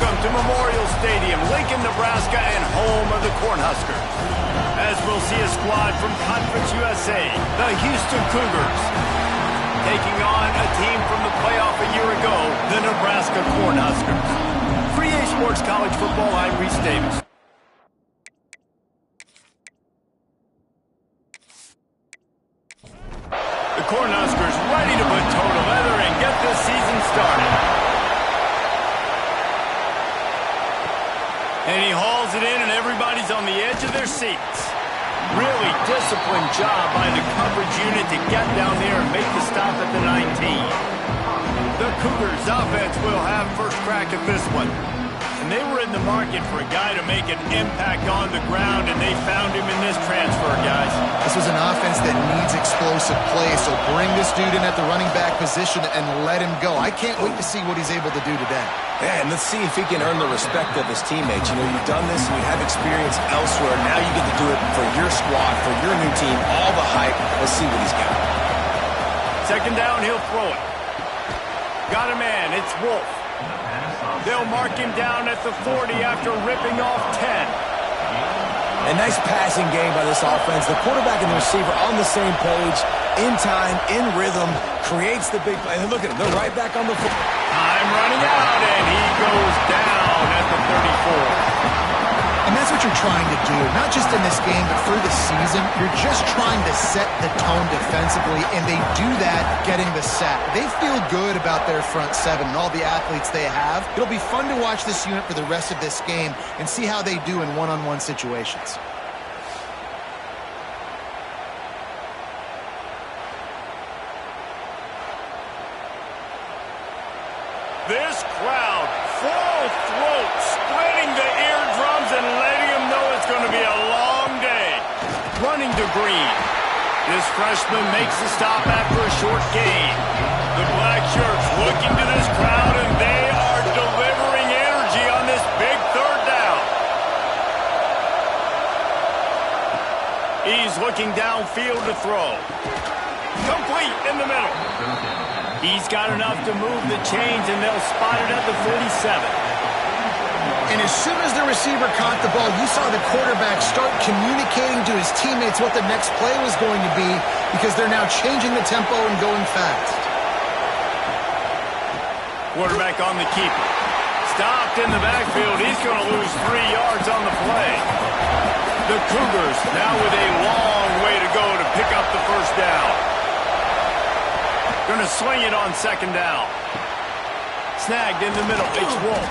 Welcome to Memorial Stadium, Lincoln, Nebraska, and home of the Cornhuskers. As we'll see a squad from Conference USA, the Houston Cougars, taking on a team from the playoff a year ago, the Nebraska Cornhuskers. For EA Sports College Football, I'm Reese Davis. The Cornhuskers ready to put toe to leather and get this season started. And he hauls it in, and everybody's on the edge of their seats. Really disciplined job by the coverage unit to get down there and make the stop at the 19. The Cougars offense will have first crack at this one. And they were in the market for a guy to make an impact on the ground, and they found him in this transfer, guys. This was an offense that needs explosive play, so bring this dude in at the running back position and let him go. I can't wait to see what he's able to do today. Yeah, and let's see if he can earn the respect of his teammates. You know, you've done this and you have experience elsewhere. Now you get to do it for your squad, for your new team, all the hype. Let's see what he's got. Second down, he'll throw it. Got a man, it's Wolf. They'll mark him down at the 40 after ripping off 10. A nice passing game by this offense. The quarterback and the receiver on the same page, in time, in rhythm, creates the big play. And look at him, they're right back on the field. Time running out, and he goes down at the 34. And that's what you're trying to do, not just in this game, but for the season. You're just trying to set the tone defensively, and they do that getting the sack. They feel good about their front seven and all the athletes they have. It'll be fun to watch this unit for the rest of this game and see how they do in one-on-one situations. This crowd, full throat, splitting the eardrums and letting them know it's going to be a long day. Running to Green. This freshman makes the stop after a short gain. The black shirts looking to this crowd, and they are delivering energy on this big third down. He's looking downfield to throw. Complete in the middle. He's got enough to move the chains, and they'll spot it at the 47. And as soon as the receiver caught the ball, you saw the quarterback start communicating to his teammates what the next play was going to be, because they're now changing the tempo and going fast. Quarterback on the keeper. Stopped in the backfield. He's going to lose 3 yards on the play. The Cougars now with a long way to go to pick up the first down. Going to swing it on second down. Snagged in the middle. It's Wolf.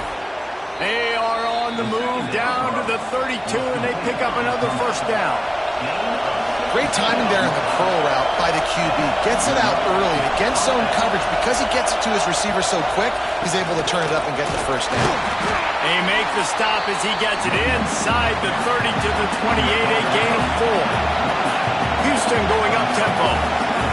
They are on the move down to the 32, and they pick up another first down. Great timing there in the curl route by the QB. Gets it out early against zone coverage. Because he gets it to his receiver so quick, he's able to turn it up and get the first down. They make the stop as he gets it inside the 30 to the 28, a gain of 4. Houston going up tempo.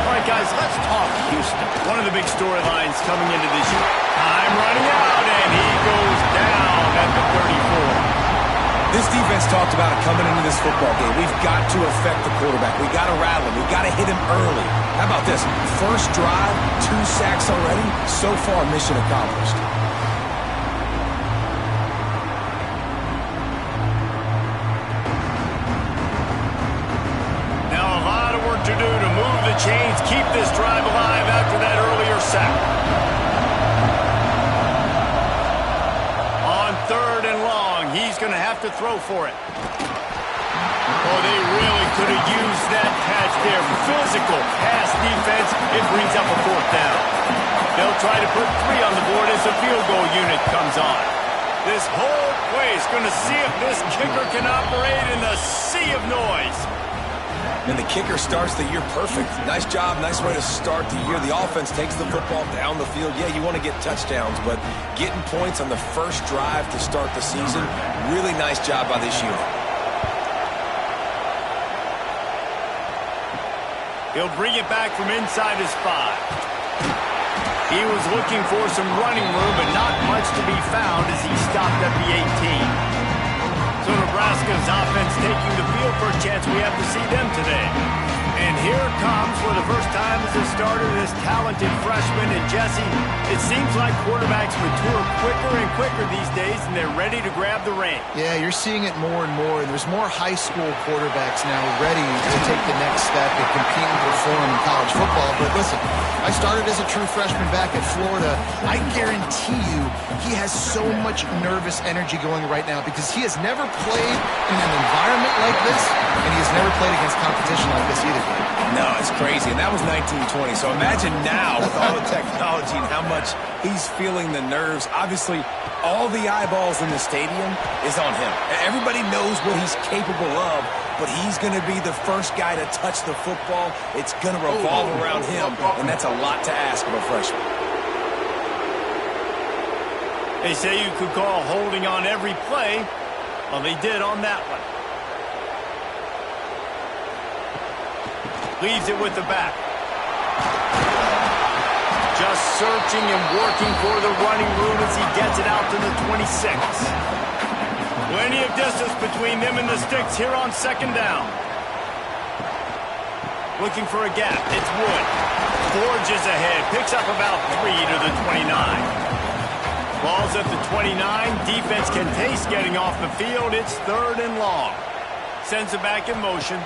All right, guys, let's talk Houston. One of the big storylines coming into this year. Time running out, and he goes down at the 34. This defense talked about it coming into this football game. We've got to affect the quarterback. We've got to rattle him. We've got to hit him early. How about this? First drive, 2 sacks already. So far, mission accomplished. To do to move the chains, keep this drive alive after that earlier sack. On 3rd and long, he's going to have to throw for it. Oh, they really could have used that catch there. Physical pass defense. It brings up a 4th down. They'll try to put 3 on the board as the field goal unit comes on. This whole play is going to see if this kicker can operate in the sea of noise. And the kicker starts the year perfect. Nice job, nice way to start the year. The offense takes the football down the field. Yeah, you want to get touchdowns, but getting points on the first drive to start the season, really nice job by this unit. He'll bring it back from inside his 5. He was looking for some running room, but not much to be found as he stopped at the 18. So Nebraska's offense taking the field for a chance we have to see them today. And here comes, for the first time as a starter, this talented freshman. And Jesse, it seems like quarterbacks mature quicker and quicker these days, and they're ready to grab the reins. Yeah, you're seeing it more and more, and there's more high school quarterbacks now ready to take the next step and compete and perform in college football. But listen, I started as a true freshman back at Florida. I guarantee you he has so much nervous energy going right now because he has never played in an environment like this, and he has never played against competition like this either. No, it's crazy, and that was 1920. So imagine now with all the technology and how much he's feeling the nerves. Obviously, all the eyeballs in the stadium is on him. Everybody knows what he's capable of, but he's going to be the first guy to touch the football. It's going to revolve around him, and that's a lot to ask of a freshman. They say you could call holding on every play. Well, they did on that one. Leaves it with the back. Just searching and working for the running room as he gets it out to the 26. Plenty of distance between them and the sticks here on second down. Looking for a gap. It's Wood. Forges ahead. Picks up about 3 to the 29. Ball's at the 29. Defense can taste getting off the field. It's 3rd and long. Sends it back in motion.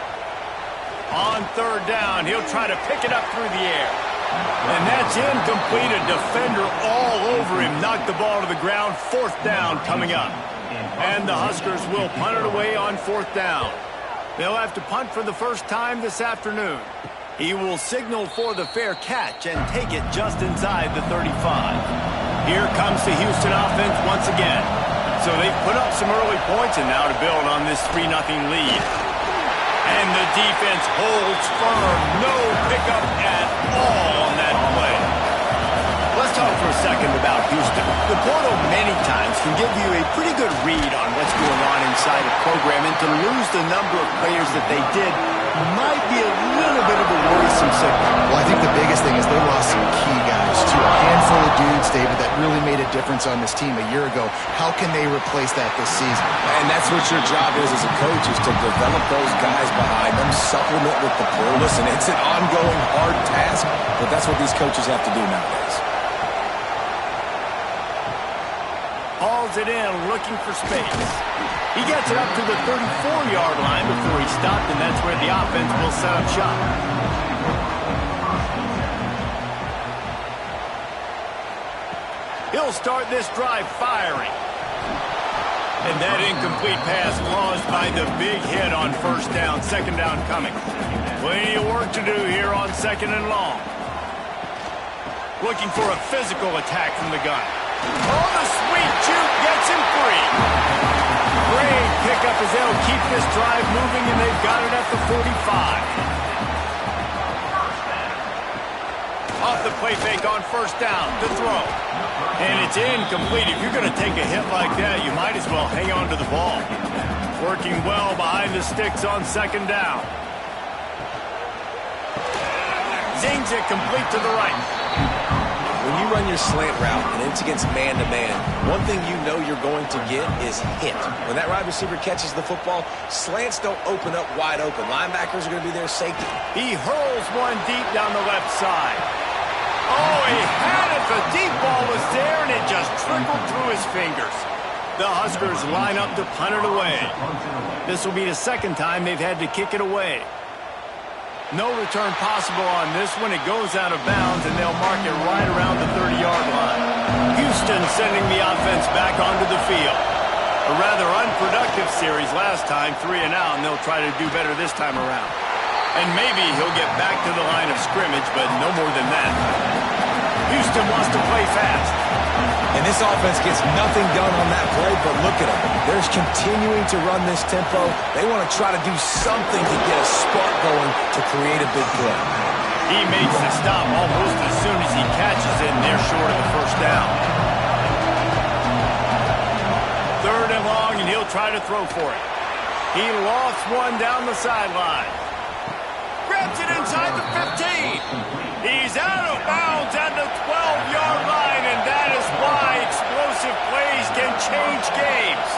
On 3rd down, he'll try to pick it up through the air. And that's incomplete. A defender all over him. Knocked the ball to the ground. 4th down coming up. And the Huskers will punt it away on 4th down. They'll have to punt for the first time this afternoon. He will signal for the fair catch and take it just inside the 35. Here comes the Houston offense once again. So they've put up some early points, and now to build on this 3-0 lead. And the defense holds firm. No pickup at all on that play. Let's talk for a second about Houston. The portal many times can give you a pretty good read on what's going on inside a program, and to lose the number of players that they did might be a little bit of a worrisome signal. Well, I think the biggest thing is they lost some key guys, too. A handful of dudes, David, that really made a difference on this team a year ago. How can they replace that this season? And that's what your job is as a coach, is to develop those guys behind them, supplement with the pull. Listen, it's an ongoing hard task, but that's what these coaches have to do nowadays. Hauls it in, looking for space. He gets it up to the 34-yard line before he stopped, and that's where the offense will set up shop. He'll start this drive firing. And that incomplete pass caused by the big hit on 1st down, 2nd down coming. Plenty of work to do here on 2nd and long. Looking for a physical attack from the gun. Oh, the sweet juke gets him free. Great pickup as they'll keep this drive moving, and they've got it at the 45. Off the play fake on 1st down to throw. And it's incomplete. If you're going to take a hit like that, you might as well hang on to the ball. Working well behind the sticks on 2nd down. Zings it complete to the right. When you run your slant route and it's against man-to-man, one thing you know you're going to get is hit. When that wide receiver catches the football, slants don't open up wide open. Linebackers are going to be there safety. He hurls one deep down the left side. Oh, he had it. The deep ball was there, and it just trickled through his fingers. The Huskers line up to punt it away. This will be the 2nd time they've had to kick it away. No return possible on this one. It goes out of bounds, and they'll mark it right around the 30-yard line. Houston sending the offense back onto the field. A rather unproductive series last time, 3 and out, and they'll try to do better this time around. And maybe he'll get back to the line of scrimmage, but no more than that. Houston wants to play fast. And this offense gets nothing done on that play, but look at them. They're continuing to run this tempo. They want to try to do something to get a spark going to create a big play. He makes the stop almost as soon as he catches it, and they're short of the 1st down. 3rd and long, and he'll try to throw for it. He lost one down the sideline. Grabs it inside the 15. He's out of bounds at the 12-yard line, and that is why explosive plays can change games.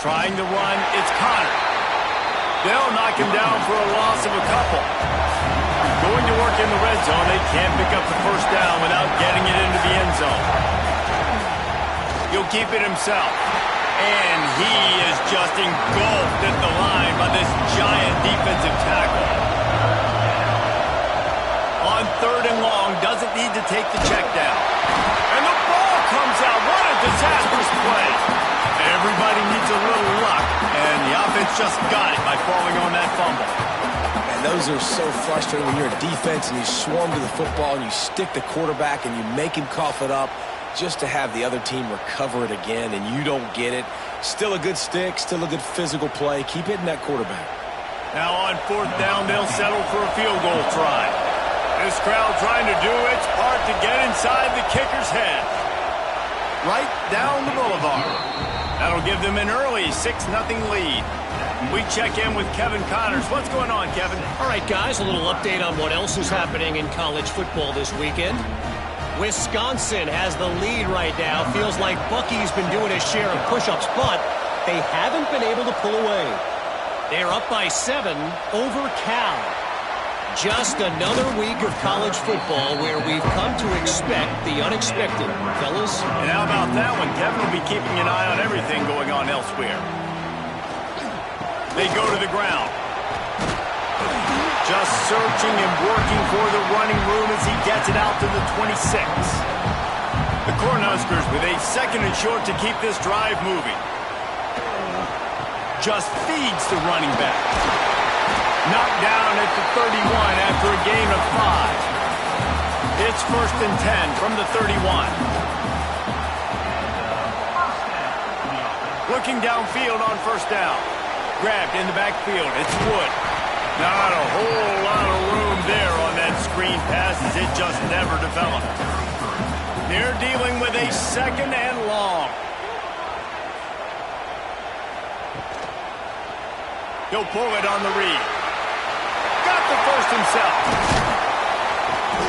Trying to run, it's Connor. They'll knock him down for a loss of a couple. Going to work in the red zone, they can't pick up the first down without getting it into the end zone. He'll keep it himself. And he is just engulfed at the line by this giant defensive tackle. On 3rd and long, doesn't need to take the check down. And the ball comes out. What a disastrous play. Everybody needs a little luck, and the offense just got it by falling on that fumble. And those are so frustrating when you're a defense and you swarm to the football and you stick the quarterback and you make him cough it up just to have the other team recover it again and you don't get it. Still a good stick, still a good physical play. Keep hitting that quarterback. Now on 4th down, they'll settle for a field goal try. This crowd trying to do its part to get inside the kicker's head. Right down the boulevard. That'll give them an early 6-0 lead. We check in with Kevin Connors. What's going on, Kevin? All right, guys, a little update on what else is happening in college football this weekend. Wisconsin has the lead right now. Feels like Bucky's been doing his share of push-ups, but they haven't been able to pull away. They're up by 7 over Cal. Just another week of college football where we've come to expect the unexpected. Fellas? And how about that one? Kevin will be keeping an eye on everything going on elsewhere. They go to the ground. Just searching and working for the running room as he gets it out to the 26. The Cornhuskers with a 2nd and short to keep this drive moving. Just feeds the running back. Knocked down at the 31 after a gain of 5. It's 1st and 10 from the 31. Looking downfield on 1st down. Grabbed in the backfield. It's Wood. Not a whole lot of room there on that screen pass as it just never developed. They're dealing with a 2nd and long. He'll pull it on the read. Got the first himself.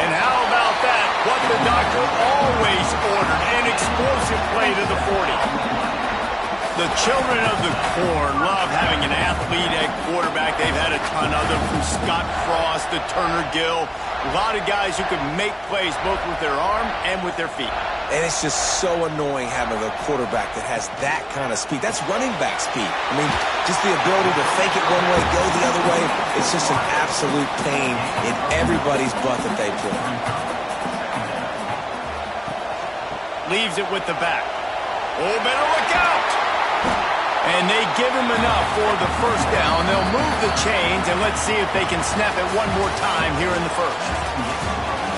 And how about that? What the doctor always ordered, an explosive play to the 40. The children of the Corn love having an athlete at quarterback. They've had a ton of them, from Scott Frost to Turner Gill. A lot of guys who can make plays both with their arm and with their feet. And it's just so annoying having a quarterback that has that kind of speed. That's running back speed. I mean, just the ability to fake it one way, go the other way. It's just an absolute pain in everybody's butt that they play. Leaves it with the back. Oh, better look out! And they give him enough for the 1st down. They'll move the chains, and let's see if they can snap it one more time here in the 1st.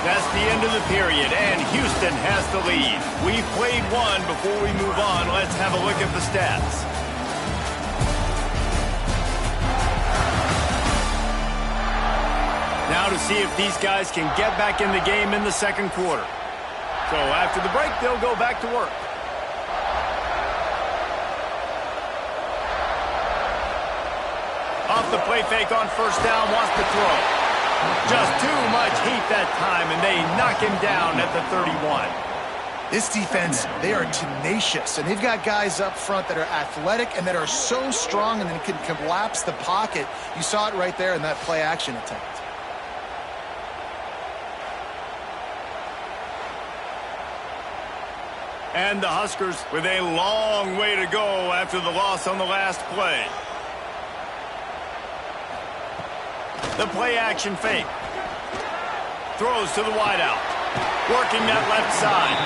That's the end of the period, and Houston has the lead. We've played one. Before we move on, let's have a look at the stats. Now to see if these guys can get back in the game in the 2nd quarter. So after the break, they'll go back to work. Off the play fake on 1st down, wants to throw. Just too much heat that time, and they knock him down at the 31. This defense, they are tenacious, and they've got guys up front that are athletic and that are so strong and then can collapse the pocket. You saw it right there in that play-action attempt. And the Huskers with a long way to go after the loss on the last play. The play-action fake. Throws to the wideout. Working that left side.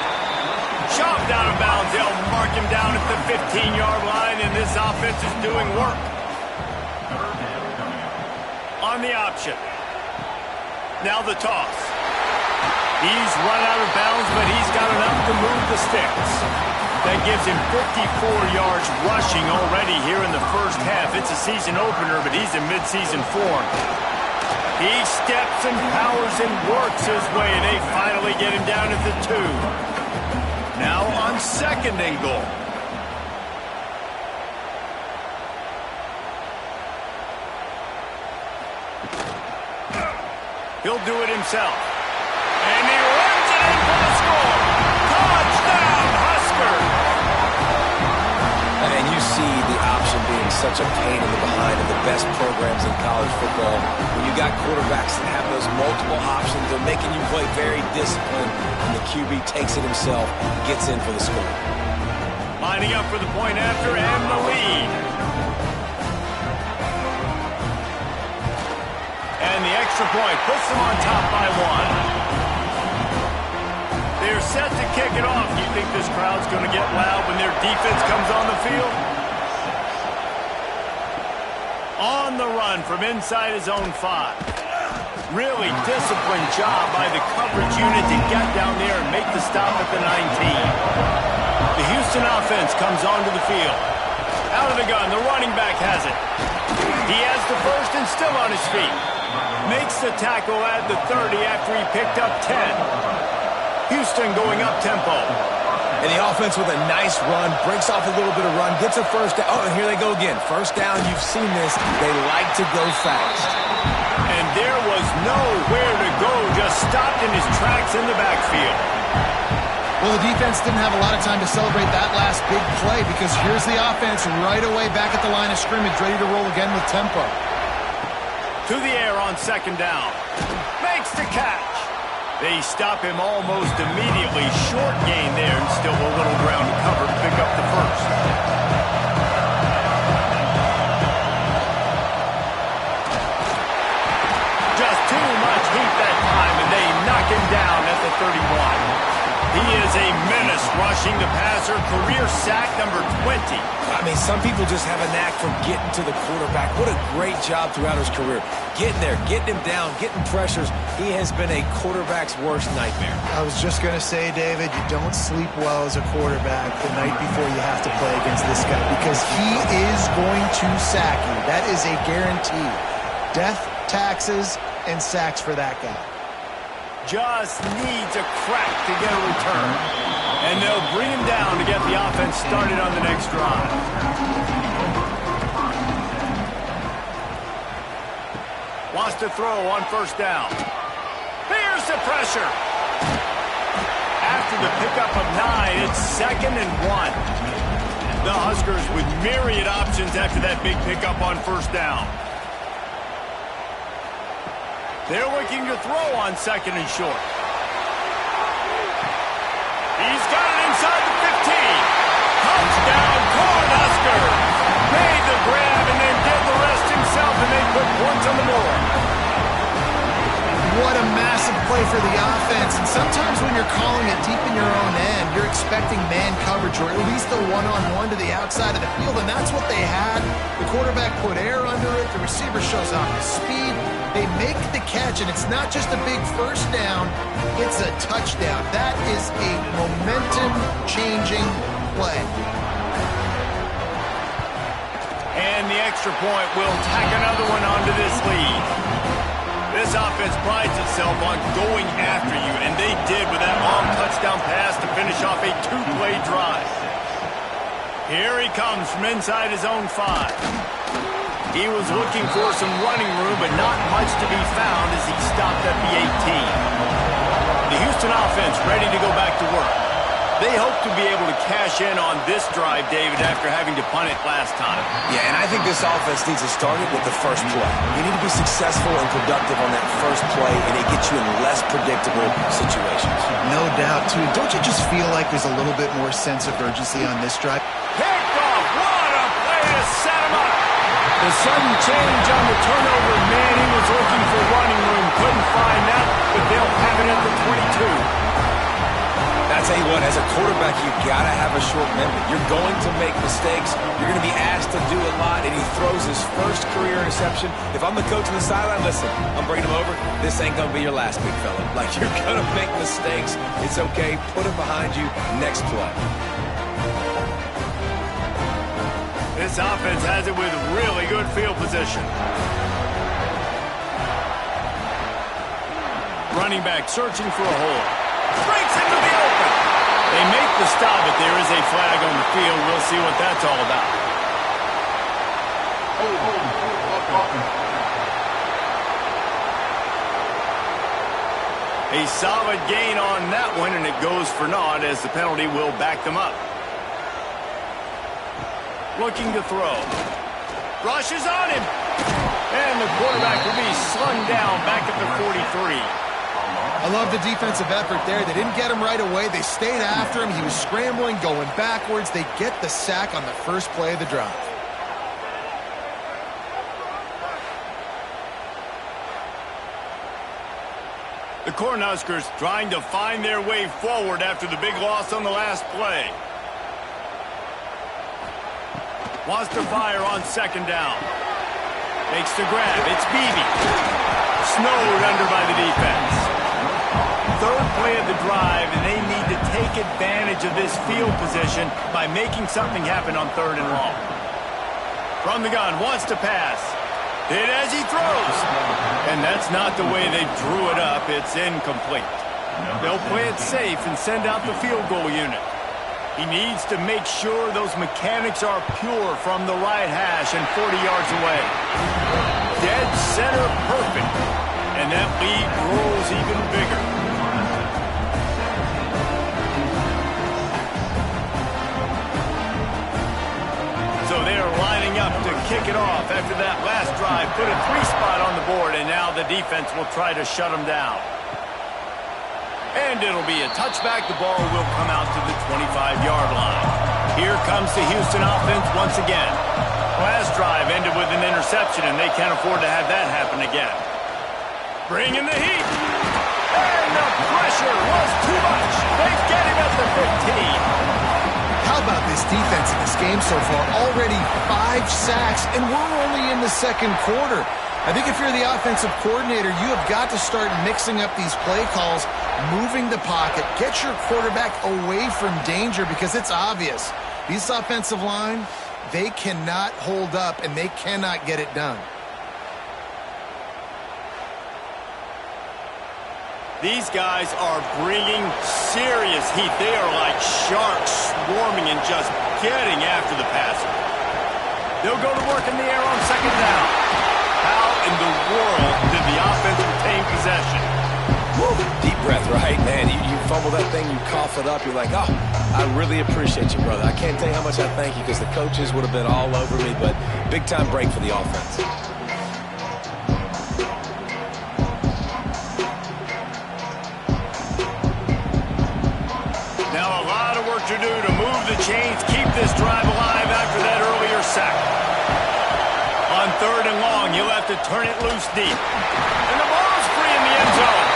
Shoved out of bounds. They'll mark him down at the 15-yard line, and this offense is doing work. On the option. Now the toss. He's run out of bounds, but he's got enough to move the sticks. That gives him 54 yards rushing already here in the 1st half. It's a season opener, but he's in midseason form. He steps and powers and works his way, and they finally get him down at the 2. Now on 2nd and goal. He'll do it himself. And he runs it in for the score. Touchdown, Husker! And you see the option such a pain in the behind of the best programs in college football. When you got quarterbacks that have those multiple options, they're making you play very disciplined, and the QB takes it himself, gets in for the score. Lining up for the point after and the lead. And the extra point puts them on top by 1. They're set to kick it off. Do you think this crowd's going to get loud when their defense comes on the field? On the run from inside his own 5. Really disciplined job by the coverage unit to get down there and make the stop at the 19. The Houston offense comes onto the field. Out of the gun, the running back has it. He has the first and still on his feet. Makes the tackle at the 30 after he picked up 10. Houston going up tempo. And the offense with a nice run, breaks off a little bit of run, gets a first down. Oh, and here they go again. First down, you've seen this. They like to go fast. And there was nowhere to go, just stopped in his tracks in the backfield. Well, the defense didn't have a lot of time to celebrate that last big play because here's the offense right away back at the line of scrimmage, ready to roll again with tempo. To the air on second down. Makes the catch. They stop him almost immediately. Short gain there and still a little ground to cover to pick up the first. Just too much heat that time, and they knock him down at the 31. He is a menace rushing the passer. Career sack number 20. I mean, some people just have a knack for getting to the quarterback. What a great job throughout his career. Getting there, getting him down, getting pressures. He has been a quarterback's worst nightmare. I was just going to say, David, you don't sleep well as a quarterback the night before you have to play against this guy because he is going to sack you. That is a guarantee. Death, taxes, and sacks for that guy. Just needs a crack to get a return. And they'll bring him down to get the offense started on the next drive. Wants to throw on first down. Here's the pressure. After the pickup of 9, it's 2nd and 1. The Huskers with myriad options after that big pickup on first down. They're looking to throw on 2nd and short. He's got it inside the 15. Touchdown, Cornhuskers. Made the grab and then did the rest himself, and they put points on the board. What a massive play for the offense. And sometimes when you're calling it deep in your own end, you're expecting man coverage or at least a one-on-one to the outside of the field, and that's what they had. The quarterback put air under it. The receiver shows off his speed. They make the catch, and it's not just a big first down, it's a touchdown. That is a momentum-changing play. And the extra point will tack another one onto this lead. This offense prides itself on going after you, and they did with that long touchdown pass to finish off a 2-play drive. Here he comes from inside his own 5. He was looking for some running room, but not much to be found as he stopped at the 18. The Houston offense ready to go back to work. They hope to be able to cash in on this drive, David, after having to punt it last time. Yeah, and I think this offense needs to start it with the first play. You need to be successful and productive on that first play, and it gets you in less predictable situations. No doubt, too. Don't you just feel like there's a little bit more sense of urgency on this drive? Picked off. What a play to set him up. The sudden change on the turnover, man, he was looking for running room. Couldn't find that, but they'll have it at the 22. I tell you what, as a quarterback, you got to have a short memory. You're going to make mistakes. You're going to be asked to do a lot, and he throws his first career interception. If I'm the coach on the sideline, listen, I'm bringing him over. This ain't going to be your last, big fella. Like, you're going to make mistakes. It's okay. Put him behind you. Next play. This offense has it with really good field position. Running back searching for a hole. Breaks into the open. They make the stop, but there is a flag on the field. We'll see what that's all about. A solid gain on that one, and it goes for naught as the penalty will back them up. Looking to throw. Rushes on him. And the quarterback will be slung down back at the 43. I love the defensive effort there. They didn't get him right away. They stayed after him. He was scrambling, going backwards. They get the sack on the first play of the drive. The Cornhuskers trying to find their way forward after the big loss on the last play. Wants to fire on second down. Makes the grab. It's Beebe. Snowed under by the defense. Third play of the drive, and they need to take advantage of this field position by making something happen on third and long. From the gun, wants to pass. Hit as he throws. And that's not the way they drew it up. It's incomplete. They'll play it safe and send out the field goal unit. He needs to make sure those mechanics are pure from the right hash and 40 yards away. Dead center perfect. And that lead grows even bigger. So they are lining up to kick it off after that last drive. Put a 3-spot on the board, and now the defense will try to shut them down. And it'll be a touchback. The ball will come out to the 25-yard line. Here comes the Houston offense once again. Last drive ended with an interception, and they can't afford to have that happen again. Bring in the heat. And the pressure was too much. They get him at the 15. How about this defense in this game so far? Already 5 sacks, and we're only in the second quarter. I think if you're the offensive coordinator, you have got to start mixing up these play calls, moving the pocket, get your quarterback away from danger, because it's obvious. These offensive line, they cannot hold up, and they cannot get it done. These guys are bringing serious heat. They are like sharks swarming and just getting after the passer. They'll go to work in the air on second down. How in the world did the offense retain possession? Woo, deep breath, right? Man, you fumble that thing, you cough it up, you're like, oh, I really appreciate you, brother. I can't tell you how much I thank you, because the coaches would have been all over me, but big-time break for the offense. Now a lot of work to do to move the chains, keep this drive alive after that earlier sack. On third and long, you'll have to turn it loose deep. And the ball's free in the end zone.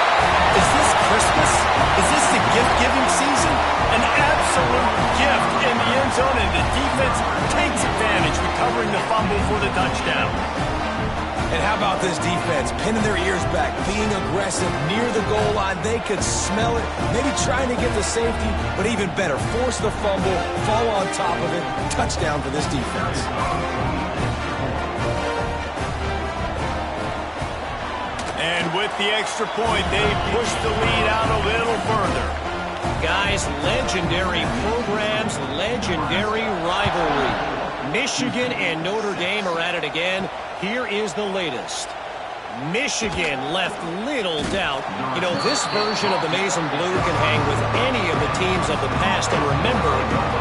Is this Christmas? Is this the gift-giving season? An absolute gift in the end zone, and the defense takes advantage, recovering the fumble for the touchdown. And how about this defense? Pinning their ears back, being aggressive near the goal line. They could smell it, maybe trying to get the safety, but even better, force the fumble, fall on top of it. Touchdown for this defense. And with the extra point, they push the lead out a little further. Guys, legendary programs, legendary rivalry. Michigan and Notre Dame are at it again. Here is the latest. Michigan left little doubt. You know, this version of the Maize and Blue can hang with any of the teams of the past. And remember,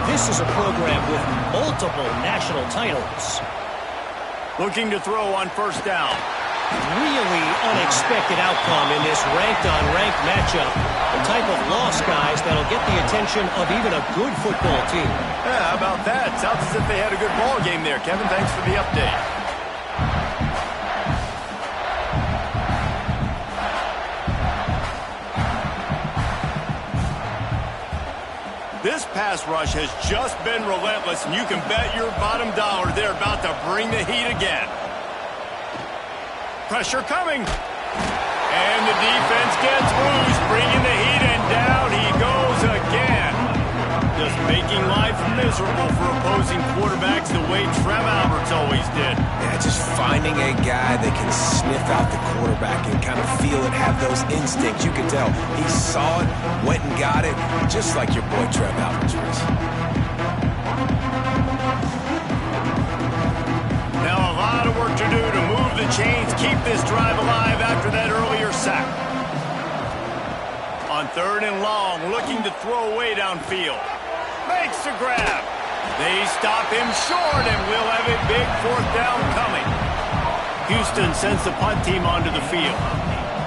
this is a program with multiple national titles. Looking to throw on first down. Really unexpected outcome in this ranked-on-ranked matchup. The type of loss, guys, that'll get the attention of even a good football team. Yeah, how about that? Sounds as if they had a good ball game there. Kevin, thanks for the update. This pass rush has just been relentless, and you can bet your bottom dollar they're about to bring the heat again. Pressure coming. And the defense gets loose, bringing the heat, and down he goes again. Just making life miserable for opposing quarterbacks the way Trev Alberts always did. Yeah, just finding a guy that can sniff out the quarterback and kind of feel it, have those instincts. You can tell he saw it, went and got it, just like your boy Trev Alberts was. Now a lot of work to do to move the chains, keep this drive alive after that earlier sack. On third and long, looking to throw away downfield. Makes the grab. They stop him short, and we'll have a big fourth down coming. Houston sends the punt team onto the field.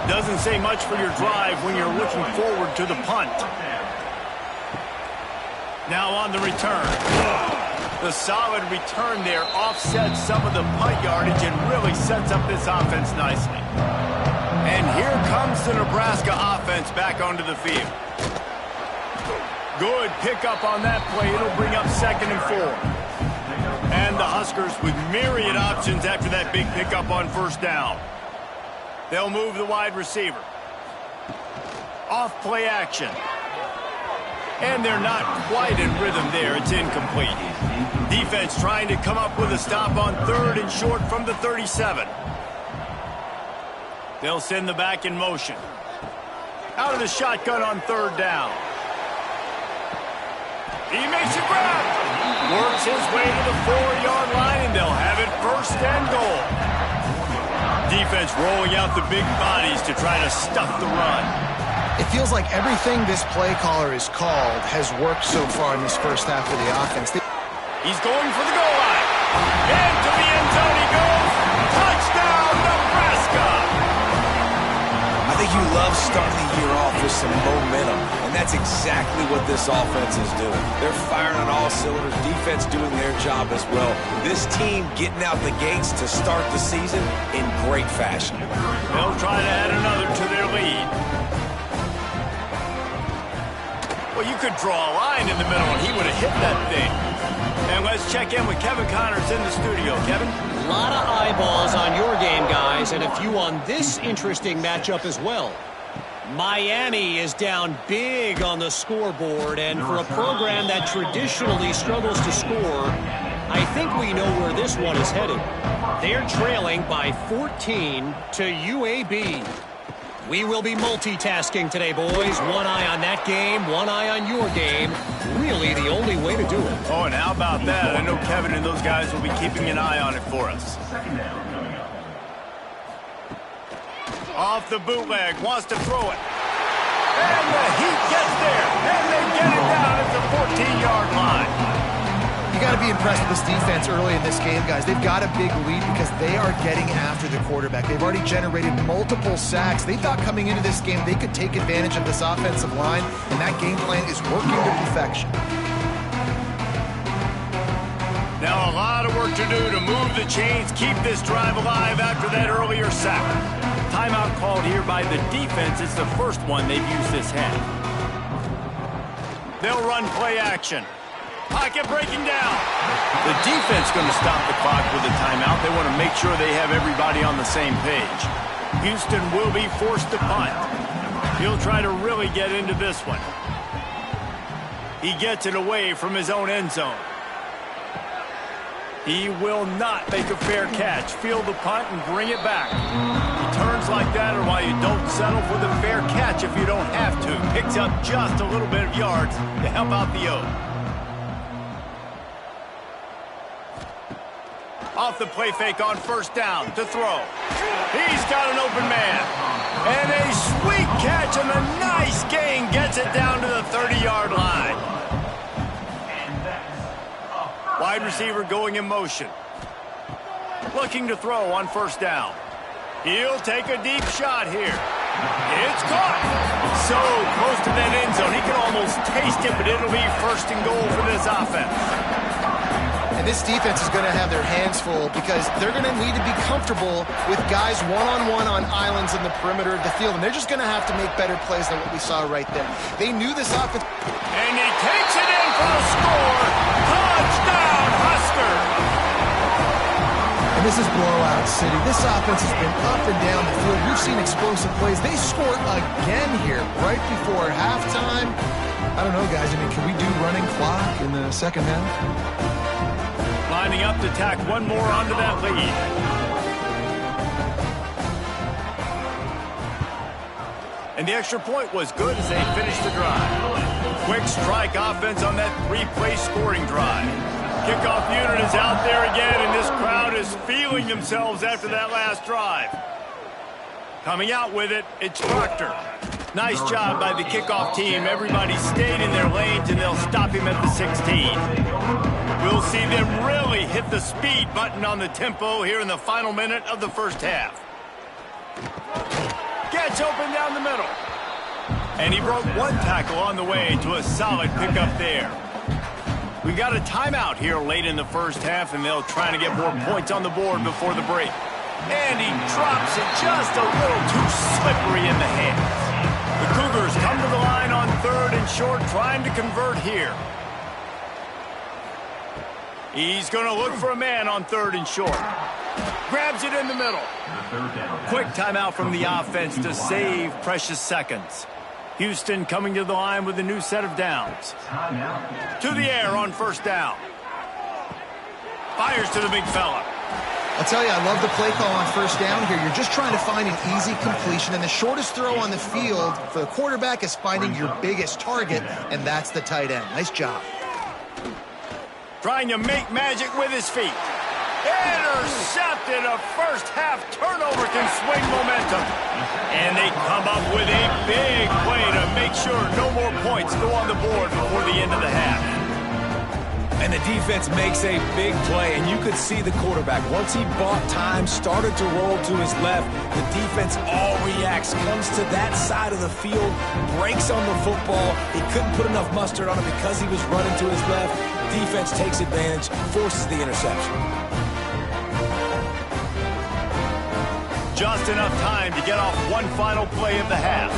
Doesn't say much for your drive when you're looking forward to the punt. Now on the return. The solid return there offsets some of the punt yardage and really sets up this offense nicely. And here comes the Nebraska offense back onto the field. Good pickup on that play. It'll bring up 2nd and 4. And the Huskers with myriad options after that big pickup on 1st down. They'll move the wide receiver. Off play action. And they're not quite in rhythm there. It's incomplete. Defense trying to come up with a stop on 3rd and short from the 37. They'll send the back in motion. Out of the shotgun on 3rd down. He makes a grab. Works his way to the 4-yard line, and they'll have it 1st and goal. Defense rolling out the big bodies to try to stuff the run. It feels like everything this play caller has called has worked so far in this first half of the offense. He's going for the goal line. Into the end zone he goes. Touchdown, Nebraska! I think you love starting the year off with some momentum, and that's exactly what this offense is doing. They're firing on all cylinders, defense doing their job as well. This team getting out the gates to start the season in great fashion. They'll try to add another to their lead. Well, you could draw a line in the middle, and he would have hit that thing. And let's check in with Kevin Connors in the studio. Kevin? A lot of eyeballs on your game, guys, and a few on this interesting matchup as well. Miami is down big on the scoreboard, and for a program that traditionally struggles to score, I think we know where this one is headed. They're trailing by 14 to UAB. We will be multitasking today, boys. One eye on that game, one eye on your game. Really the only way to do it. Oh, and how about that? I know Kevin and those guys will be keeping an eye on it for us. Off the bootleg, wants to throw it. And the Heat gets there, and they get it down at the 14-yard line. You got to be impressed with this defense early in this game, guys. They've got a big lead because they are getting after the quarterback. They've already generated multiple sacks. They thought coming into this game they could take advantage of this offensive line, and that game plan is working to perfection. Now a lot of work to do to move the chains, keep this drive alive after that earlier sack. Timeout called here by the defense. It's the first one they've used this half. They'll run play action. Pocket breaking down. The defense going to stop the clock with a timeout. They want to make sure they have everybody on the same page. Houston will be forced to punt. He'll try to really get into this one. He gets it away from his own end zone. He will not make a fair catch. Field the punt and bring it back. Returns like that are why you don't settle for the fair catch if you don't have to. Picks up just a little bit of yards to help out the O. Off the play fake on 1st down to throw. He's got an open man. And a sweet catch and a nice gain gets it down to the 30-yard line. Wide receiver going in motion. Looking to throw on 1st down. He'll take a deep shot here. It's caught. So close to that end zone. He can almost taste it, but it'll be 1st and goal for this offense. And this defense is going to have their hands full because they're going to need to be comfortable with guys one-on-one on islands in the perimeter of the field. And they're just going to have to make better plays than what we saw right there. They knew this offense. And he takes it in for the score. Touchdown, Husker. And this is blowout city. This offense has been up and down the field. We've seen explosive plays. They scored again here right before halftime. I don't know, guys. I mean, can we do running clock in the second half? Lining up to tack one more onto that lead. And the extra point was good as they finished the drive. Quick strike offense on that 3-play scoring drive. Kickoff unit is out there again, and this crowd is feeling themselves after that last drive. Coming out with it, it's Proctor. Nice job by the kickoff team. Everybody stayed in their lanes, and they'll stop him at the 16. We'll see them really hit the speed button on the tempo here in the final minute of the first half. Gets open down the middle. And he broke one tackle on the way to a solid pickup there. We got a timeout here late in the first half, and they'll try to get more points on the board before the break. And he drops it just a little too slippery in the hands. The Cougars come to the line on 3rd and short, trying to convert here. He's going to look for a man on 3rd and short. Grabs it in the middle. Quick timeout from the offense to save precious seconds. Houston coming to the line with a new set of downs. To the air on 1st down. Fires to the big fella. I'll tell you, I love the play call on 1st down here. You're just trying to find an easy completion, and the shortest throw on the field for the quarterback is finding your biggest target, and that's the tight end. Nice job. Trying to make magic with his feet. Intercepted. A first half turnover can swing momentum. And they come up with a big play to make sure no more points go on the board before the end of the half. And the defense makes a big play, and you could see the quarterback. Once he bought time, started to roll to his left, the defense all reacts, comes to that side of the field, breaks on the football. He couldn't put enough mustard on it because he was running to his left. Defense takes advantage, forces the interception. Just enough time to get off one final play of the half.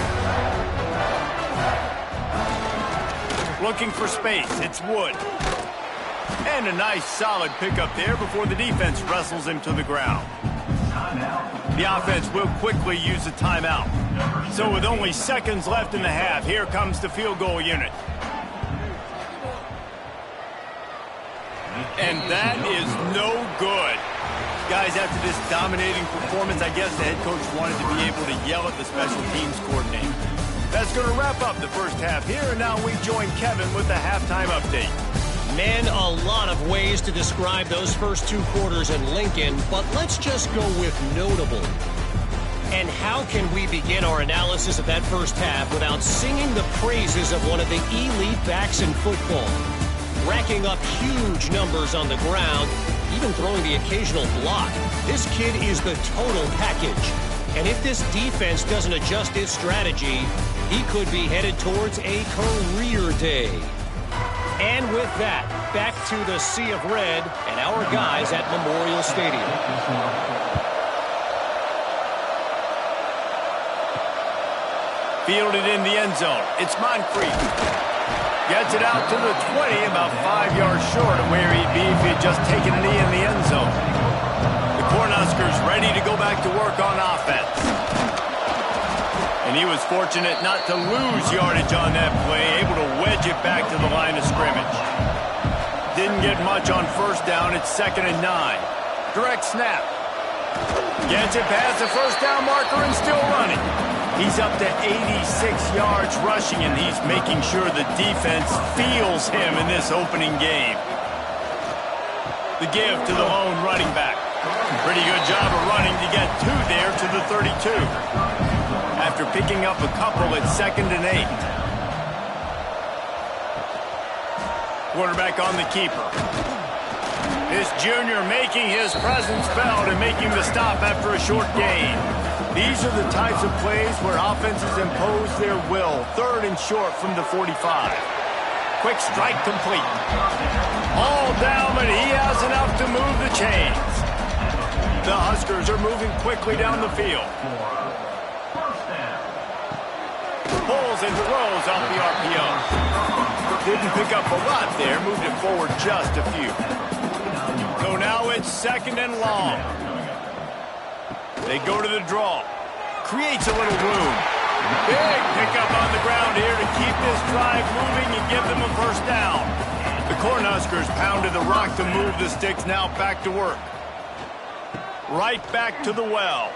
Looking for space, it's Wood. And a nice solid pickup there before the defense wrestles him to the ground. The offense will quickly use a timeout. So with only seconds left in the half, here comes the field goal unit. And that is no good. Guys, after this dominating performance, I guess the head coach wanted to be able to yell at the special teams coordinator. That's going to wrap up the first half here, and now we join Kevin with the halftime update. Man, a lot of ways to describe those first 2 quarters in Lincoln, but let's just go with notable. And how can we begin our analysis of that first half without singing the praises of one of the elite backs in football? Racking up huge numbers on the ground, even throwing the occasional block. This kid is the total package. And if this defense doesn't adjust its strategy, he could be headed towards a career day. And with that, back to the sea of red and our guys at Memorial Stadium. Fielded in the end zone. It's Moncrief. Gets it out to the 20, about 5 yards short of where he'd be if he had just taken a knee in the end zone. The Cornhuskers ready to go back to work on offense. And he was fortunate not to lose yardage on that play, able to wedge it back to the line of scrimmage. Didn't get much on 1st down. It's 2nd and 9. Direct snap. Gets it past the 1st down marker and still running. He's up to 86 yards rushing, and he's making sure the defense feels him in this opening game. The give to the lone running back. Pretty good job of running to get 2 there to the 32. After picking up a couple, it's 2nd and 8. Quarterback on the keeper. This junior making his presence felt and making the stop after a short gain. These are the types of plays where offenses impose their will. 3rd and short from the 45. Quick strike complete. All down, but he has enough to move the chains. The Huskers are moving quickly down the field. Pulls and throws off the RPO. Didn't pick up a lot there, moved it forward just a few. So now it's 2nd and long. They go to the draw. Creates a little room. Big pickup on the ground here to keep this drive moving and give them a 1st down. The Cornhuskers pounded the rock to move the sticks, now back to work. Right back to the well.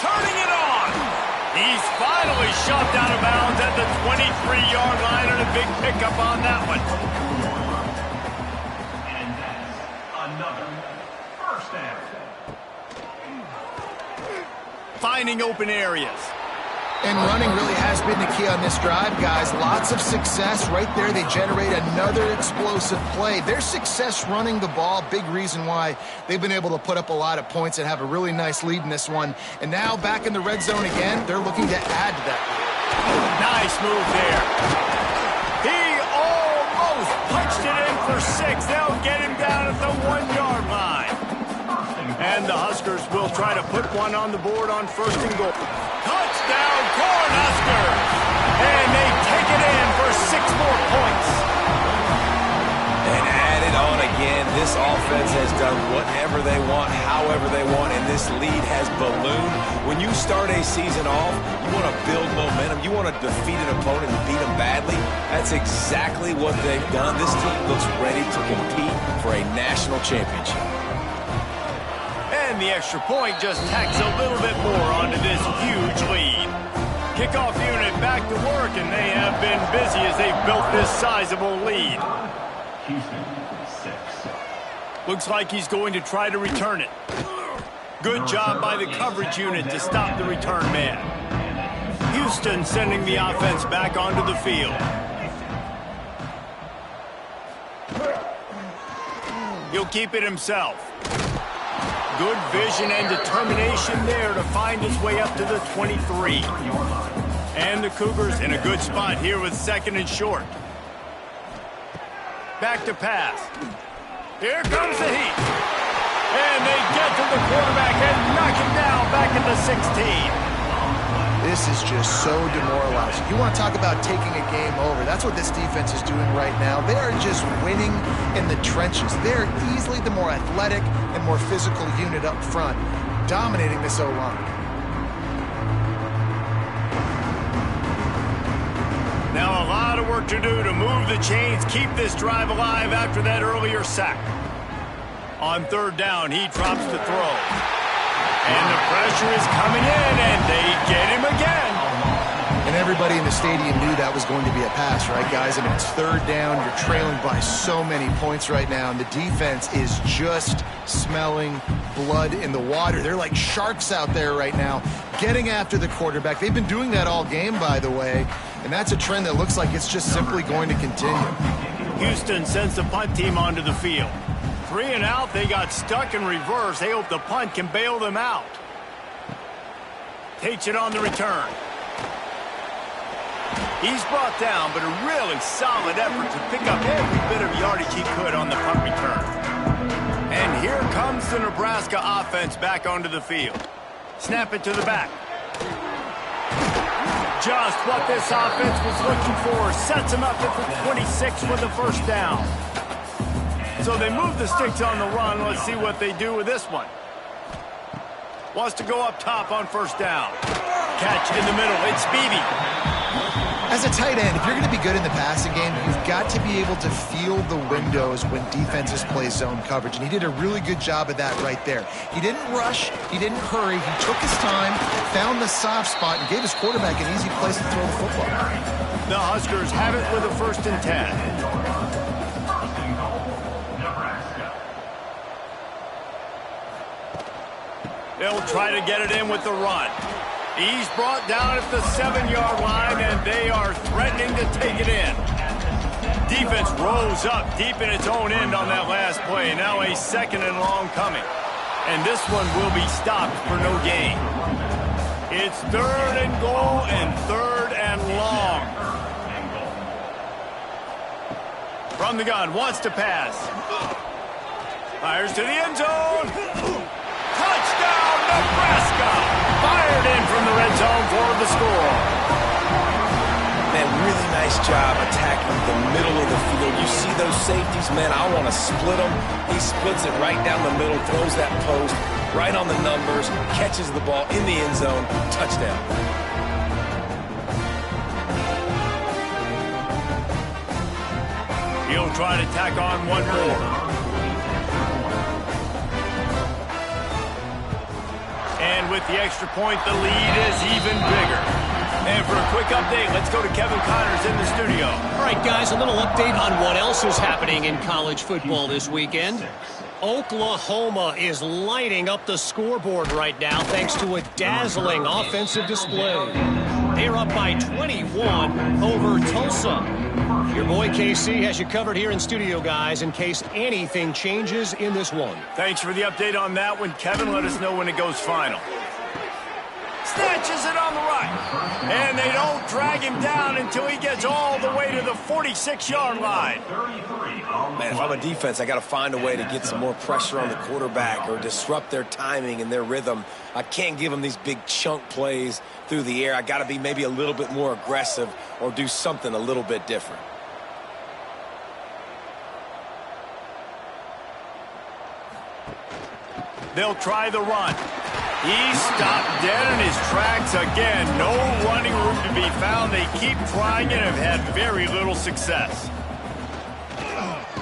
Turning it on. He's finally shoved out of bounds at the 23-yard line, and a big pickup on that one. And that's another 1st down. Finding open areas. And running really has been the key on this drive, guys. Lots of success right there. They generate another explosive play. Their success running the ball, big reason why they've been able to put up a lot of points and have a really nice lead in this one. And now back in the red zone again, they're looking to add to that lead. Nice move there. He almost punched it in for 6. They'll get him down at the 1-yard line. And the Huskers will try to put one on the board on 1st and goal. Touchdown, Cornhuskers! And they take it in for 6 more points. And added on again, this offense has done whatever they want, however they want, and this lead has ballooned. When you start a season off, you want to build momentum. You want to defeat an opponent and beat them badly. That's exactly what they've done. This team looks ready to compete for a national championship. And the extra point just tacks a little bit more onto this huge lead. Kickoff unit back to work, and they have been busy as they've built this sizable lead. Houston, 6. Looks like he's going to try to return it. Good job by the coverage unit to stop the return man. Houston sending the offense back onto the field. He'll keep it himself. Good vision and determination there to find his way up to the 23. And the Cougars in a good spot here with 2nd and short. Back to pass. Here comes the heat. And they get to the quarterback and knock him down back at the 16. This is just so demoralizing. You want to talk about taking a game over. That's what this defense is doing right now. They are just winning in the trenches. They're easily the more athletic and more physical unit up front, dominating this O-line. Now a lot of work to do to move the chains, keep this drive alive after that earlier sack. On 3rd down, he drops to throw. And the pressure is coming in, and they get him again. And everybody in the stadium knew that was going to be a pass, right, guys? I mean, it's 3rd down. You're trailing by so many points right now, and the defense is just smelling blood in the water. They're like sharks out there right now, getting after the quarterback. They've been doing that all game, by the way, and that's a trend that looks like it's just simply going to continue. Houston sends the punt team onto the field. 3 and out, they got stuck in reverse. They hope the punt can bail them out. Takes it on the return. He's brought down, but a really solid effort to pick up every bit of yardage he could on the punt return. And here comes the Nebraska offense back onto the field. Snap it to the back. Just what this offense was looking for. Sets him up at the 26 with the 1st down. So they move the sticks on the run. Let's see what they do with this one. Wants to go up top on 1st down. Catch in the middle. It's Beebe. As a tight end, if you're going to be good in the passing game, you've got to be able to feel the windows when defenses play zone coverage. And he did a really good job of that right there. He didn't rush. He didn't hurry. He took his time, found the soft spot, and gave his quarterback an easy place to throw the football. The Huskers have it with a 1st and 10. They'll try to get it in with the run. He's brought down at the 7-yard line, and they are threatening to take it in. Defense rose up deep in its own end on that last play. Now a 2nd and long coming. And this one will be stopped for no gain. It's 3rd and goal and 3rd and long. From the gun, wants to pass. Fires to the end zone. Touchdown, Nebraska! Fired in from the red zone for the score. Man, really nice job attacking the middle of the field. You see those safeties, man, I want to split them. He splits it right down the middle, throws that post right on the numbers, catches the ball in the end zone, touchdown. He'll try to tack on one more. And with the extra point, the lead is even bigger. And for a quick update, let's go to Kevin Connors in the studio. All right, guys, a little update on what else is happening in college football this weekend. Oklahoma is lighting up the scoreboard right now thanks to a dazzling offensive display. They are up by 21 over Tulsa. Your boy KC has you covered here in studio, guys, in case anything changes in this one. Thanks for the update on that one, Kevin. Let us know when it goes final. Snatches it on the right. And they don't drag him down until he gets all the way to the 46-yard line. Man, if I'm a defense, I got to find a way to get some more pressure on the quarterback or disrupt their timing and their rhythm. I can't give them these big chunk plays through the air. I got to be maybe a little bit more aggressive or do something a little bit different. They'll try the run. He's stopped dead in his tracks again. No running room to be found. They keep trying it and have had very little success.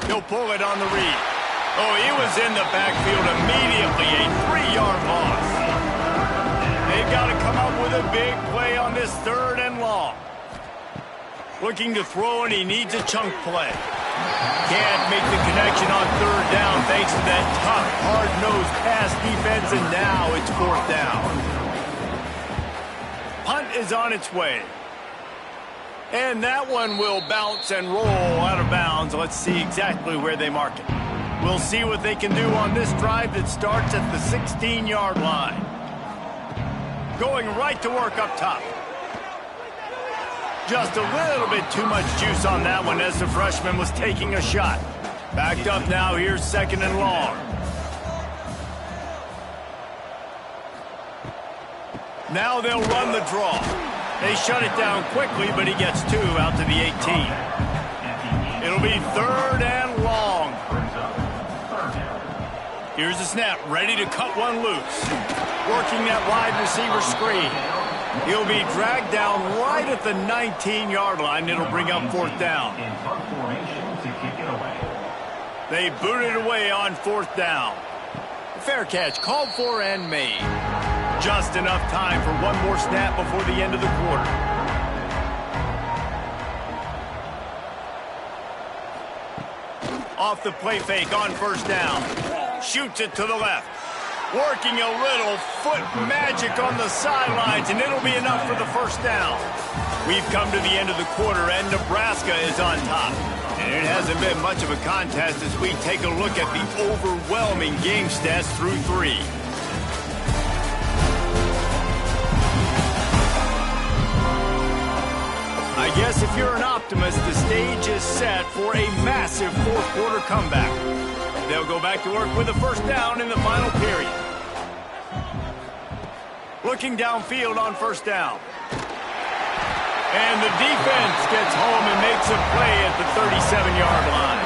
He'll pull it on the read. Oh, he was in the backfield immediately. A 3-yard loss. They've got to come up with a big play on this 3rd and long. Looking to throw, and he needs a chunk play. Can't make the connection on 3rd down thanks to that tough, hard-nosed pass defense, and now it's 4th down. Punt is on its way. And that one will bounce and roll out of bounds. Let's see exactly where they mark it. We'll see what they can do on this drive that starts at the 16-yard line. Going right to work up top. Just a little bit too much juice on that one as the freshman was taking a shot. Backed up now, here's 2nd and long. Now they'll run the draw. They shut it down quickly, but he gets 2 out to the 18. It'll be 3rd and long. Here's the snap, ready to cut one loose. Working that wide receiver screen. He'll be dragged down right at the 19-yard line. It'll bring up 4th down. They boot it away on 4th down. Fair catch called for and made. Just enough time for one more snap before the end of the quarter. Off the play fake on 1st down. Shoots it to the left. Working a little foot magic on the sidelines, and it'll be enough for the 1st down. We've come to the end of the quarter, and Nebraska is on top. And it hasn't been much of a contest as we take a look at the overwhelming game stats through 3. I guess if you're an optimist, the stage is set for a massive 4th quarter comeback. They'll go back to work with a 1st down in the final period. Looking downfield on 1st down. And the defense gets home and makes a play at the 37-yard line.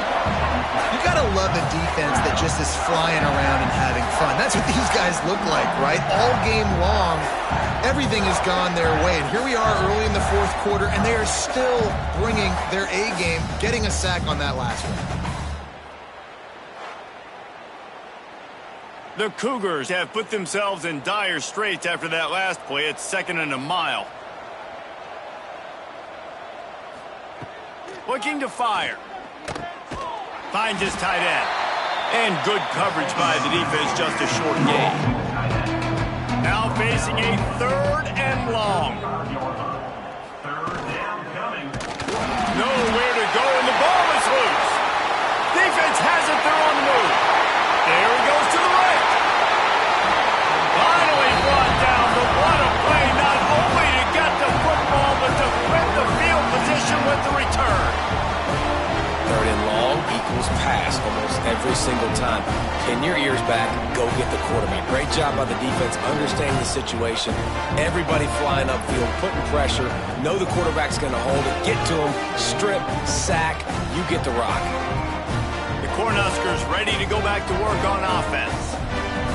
You gotta love the defense that just is flying around and having fun. That's what these guys look like, right? All game long, everything has gone their way. And here we are early in the 4th quarter, and they are still bringing their A game, getting a sack on that last one. The Cougars have put themselves in dire straits after that last play. It's 2nd and a mile. Looking to fire. Finds his tight end. And good coverage by the defense, just a short gain. Now facing a 3rd and long. Nowhere to go, and the ball is loose. Defense has it, they're on the move. There he goes to the right. Finally brought down, but what a play, not only to get the football, but to win the field position with the return. 3rd and long equals pass almost every single time. Pin your ears back, go get the quarterback. Great job by the defense, understanding the situation. Everybody flying upfield, putting pressure. Know the quarterback's going to hold it. Get to him, strip, sack, you get the rock. The Cornhuskers ready to go back to work on offense.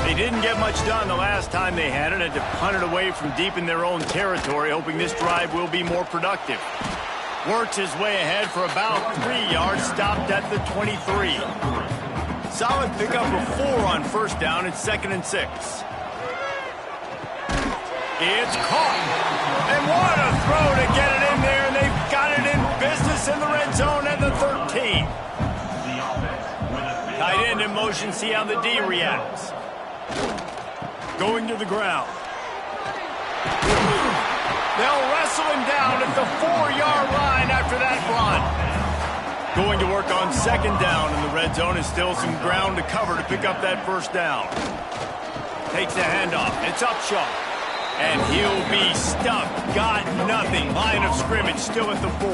They didn't get much done the last time they had it. Had to punt it away from deep in their own territory, hoping this drive will be more productive. Works his way ahead for about 3 yards, stopped at the 23. Solid pickup of 4 on 1st down. It's 2nd and 6. It's caught. And what a throw to get it in there, and they've got it in business in the red zone at the 13. Tight end in motion, see how the D reacts. Going to the ground. They'll wrestle him down at the 4-yard line after that run. Going to work on second down in the red zone is still some ground to cover to pick up that first down. Takes the handoff. It's Upshaw. And he'll be stuck. Got nothing. Line of scrimmage still at the 4.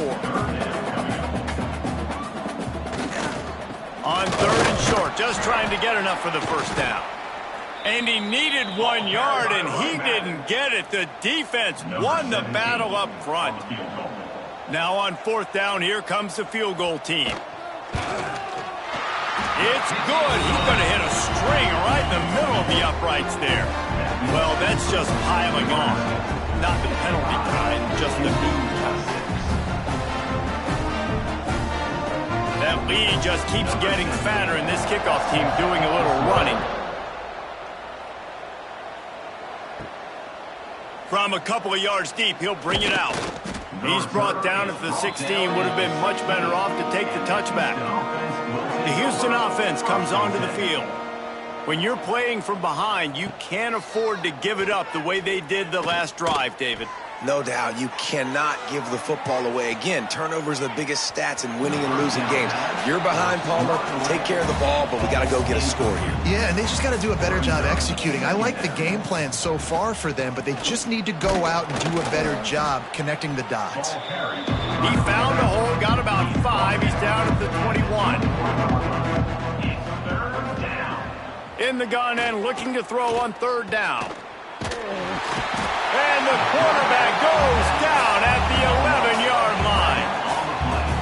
On third and short, just trying to get enough for the first down. And he needed 1 yard, and he didn't get it. The defense won the battle up front. Now on fourth down, here comes the field goal team. It's good. He's going to hit a string right in the middle of the uprights there. Well, that's just piling on. Not the penalty kind, just the new kind. That lead just keeps getting fatter, and this kickoff team doing a little running. From a couple of yards deep, he'll bring it out. He's brought down at the 16. Would have been much better off to take the touchback. The Houston offense comes onto the field. When you're playing from behind, you can't afford to give it up the way they did the last drive, David. No doubt, you cannot give the football away. Again, turnovers are the biggest stats in winning and losing games. If you're behind, Palmer, take care of the ball, but we got to go get a score here. Yeah, and they just got to do a better job executing. I like the game plan so far for them, but they just need to go out and do a better job connecting the dots. He found a hole, got about 5. He's down at the 21. In the gun and looking to throw on third down. And the quarterback goes down at the 11-yard line.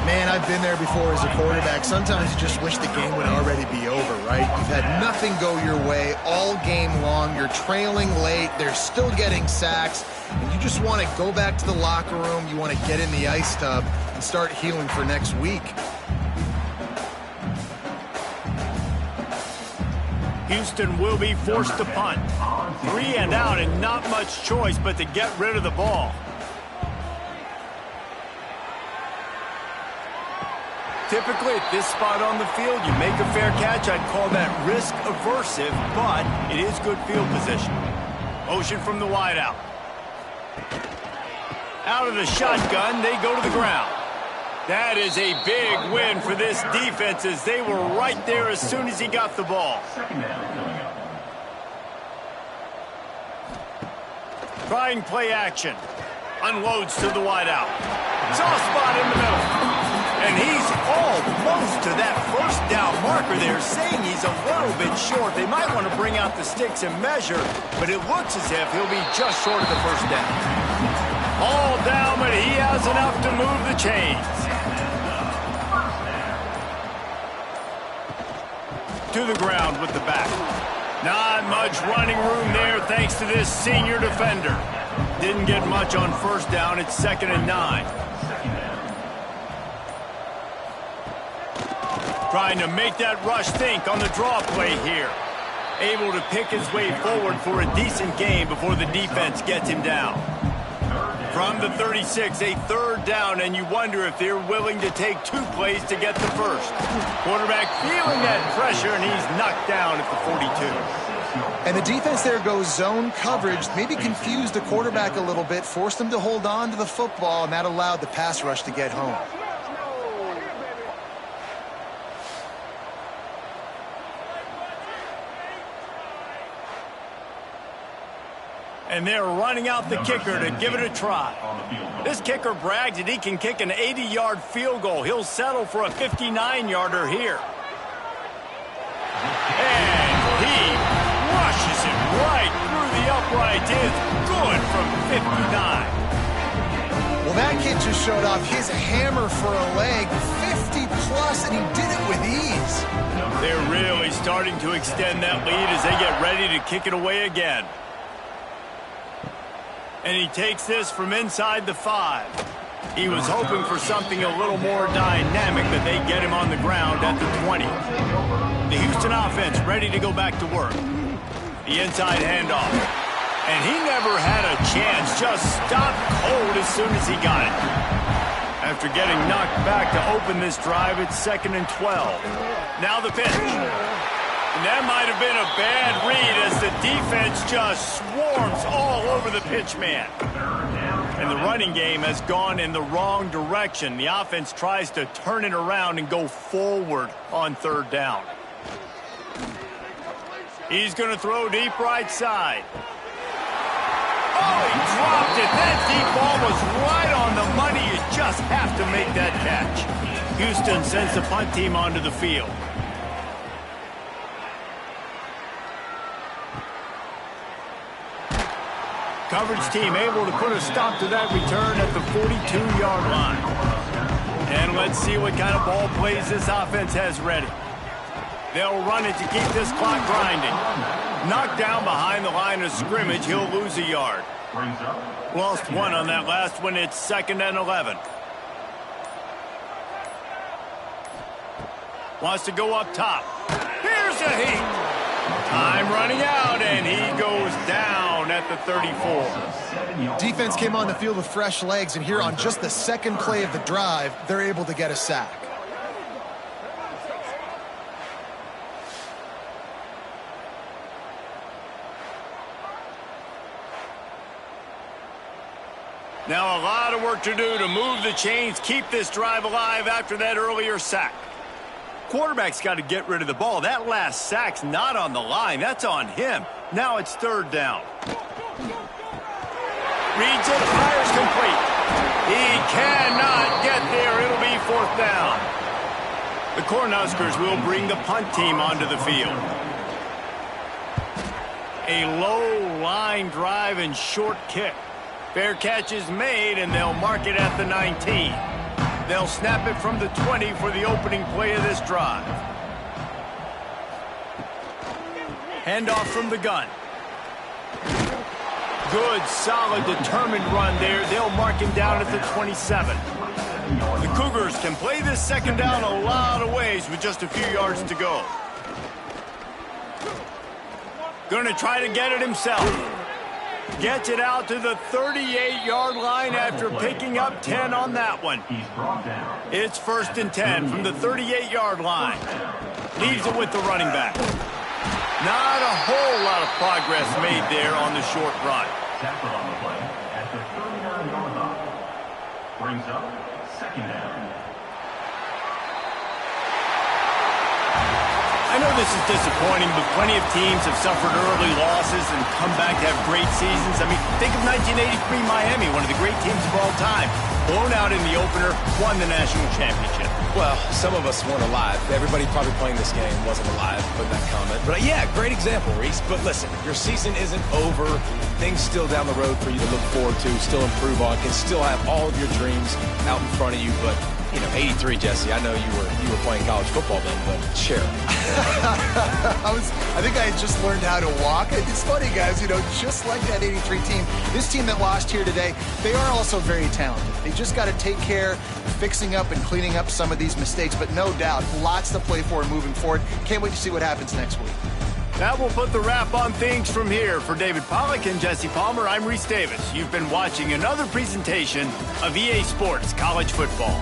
Man, I've been there before as a quarterback. Sometimes you just wish the game would already be over, right? You've had nothing go your way all game long. You're trailing late. They're still getting sacks. And you just want to go back to the locker room. You want to get in the ice tub and start healing for next week. Houston will be forced to punt. 3 and out and not much choice but to get rid of the ball. Typically at this spot on the field, you make a fair catch. I'd call that risk aversive, but it is good field position. Motion from the wideout. Out of the shotgun, they go to the ground. That is a big win for this defense as they were right there as soon as he got the ball. Trying play action. Unloads to the wideout. Soft spot in the middle. And he's almost to that first down marker there, saying he's a little bit short. They might want to bring out the sticks and measure, but it looks as if he'll be just short of the first down. All down, but he has enough to move the chains. To the ground with the back. Not much running room there thanks to this senior defender. Didn't get much on first down. It's 2nd and 9. Trying to make that rush think on the draw play here. Able to pick his way forward for a decent gain before the defense gets him down. From the 36, a third down, and you wonder if they're willing to take 2 plays to get the first. Quarterback feeling that pressure, and he's knocked down at the 42. And the defense there goes zone coverage, maybe confused the quarterback a little bit, forced him to hold on to the football, and that allowed the pass rush to get home. And they're running out the kicker to give it a try. This kicker brags that he can kick an 80-yard field goal. He'll settle for a 59-yarder here. And he rushes it right through the upright. It's good from 59. Well, that kid just showed off his hammer for a leg, 50-plus, and he did it with ease. They're really starting to extend that lead as they get ready to kick it away again. And he takes this from inside the 5. He was hoping for something a little more dynamic, but they get him on the ground at the 20. The Houston offense ready to go back to work. The inside handoff. And he never had a chance, just stopped cold as soon as he got it. After getting knocked back to open this drive, it's 2nd and 12. Now the pitch. And that might have been a bad read as the defense just swarms all over the pitch man. And and the running game has gone in the wrong direction. The offense tries to turn it around and go forward on third down. He's going to throw deep right side. Oh, he dropped it. That deep ball was right on the money. You just have to make that catch. Houston sends the punt team onto the field. Coverage team able to put a stop to that return at the 42-yard line. And let's see what kind of ball plays this offense has ready. They'll run it to keep this clock grinding. Knocked down behind the line of scrimmage, he'll lose a yard. Lost one on that last one. It's 2nd and 11. Wants to go up top. Here's a heat. Time running out, and he goes down at the 34. Defense came on the field with fresh legs, and here on just the second play of the drive, they're able to get a sack. Now a lot of work to do to move the chains, keep this drive alive after that earlier sack. Quarterback's got to get rid of the ball. That last sack's not on the line. That's on him. Now it's third down. Reads it, fires complete. He cannot get there. It'll be 4th down. The Cornhuskers will bring the punt team onto the field. A low line drive and short kick. Fair catch is made, and they'll mark it at the 19. They'll snap it from the 20 for the opening play of this drive. Handoff from the gun. Good, solid, determined run there. They'll mark him down at the 27. The Cougars can play this second down a lot of ways with just a few yards to go. Going to try to get it himself. Gets it out to the 38-yard line after picking up 10 on that one. It's 1st and 10 from the 38-yard line. Leaves it with the running back. Not a whole lot of progress made there on the short run. Tackle on the play at the 39-yard line. Brings up 2nd down. I know this is disappointing, but plenty of teams have suffered early losses and come back to have great seasons. I mean, think of 1983 Miami, one of the great teams of all time. Blown out in the opener, won the national championship. Well, some of us weren't alive. Everybody probably playing this game wasn't alive, put that comment. But yeah, great example, Reese. But listen, your season isn't over. Things still down the road for you to look forward to, still improve on, can still have all of your dreams out in front of you. But, you know, 83, Jesse, I know you were playing college football then, but share. I think I had just learned how to walk. It's funny, guys, you know, just like that 83 team, this team that lost here today, they are also very talented. They just got to take care of fixing up and cleaning up some of these mistakes, but no doubt, lots to play for moving forward. Can't wait to see what happens next week. That will put the wrap on things from here. For David Pollack and Jesse Palmer, I'm Reese Davis. You've been watching another presentation of EA Sports College Football.